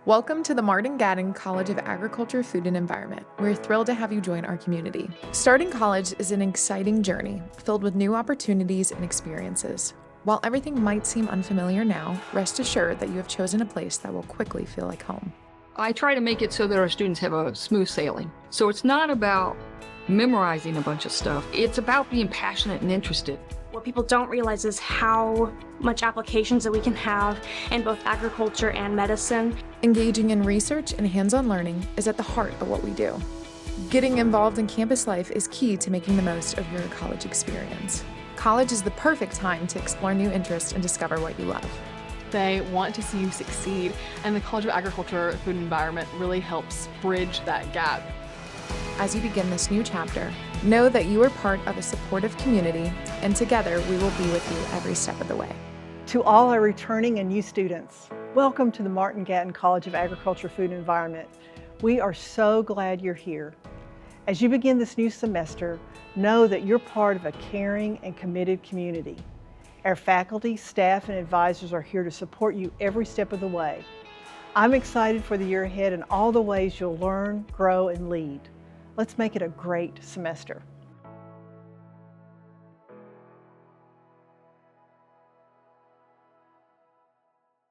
Welcome to the Martin-Gatton College of Agriculture, Food and Environment. We're thrilled to have you join our community. Starting college is an exciting journey filled with new opportunities and experiences. While everything might seem unfamiliar now, rest assured that you have chosen a place that will quickly feel like home. I try to make it so that our students have a smooth sailing. So it's not about memorizing a bunch of stuff. It's about being passionate and interested. What people don't realize is how much applications that we can have in both agriculture and medicine. Engaging in research and hands-on learning is at the heart of what we do. Getting involved in campus life is key to making the most of your college experience. College is the perfect time to explore new interests and discover what you love. They want to see you succeed, and the College of Agriculture, Food and Environment really helps bridge that gap. As you begin this new chapter, know that you are part of a supportive community, and together we will be with you every step of the way. To all our returning and new students, welcome to the Martin-Gatton College of Agriculture, Food and Environment. We are so glad you're here. As you begin this new semester, know that you're part of a caring and committed community. Our faculty, staff, and advisors are here to support you every step of the way. I'm excited for the year ahead and all the ways you'll learn, grow, and lead. Let's make it a great semester.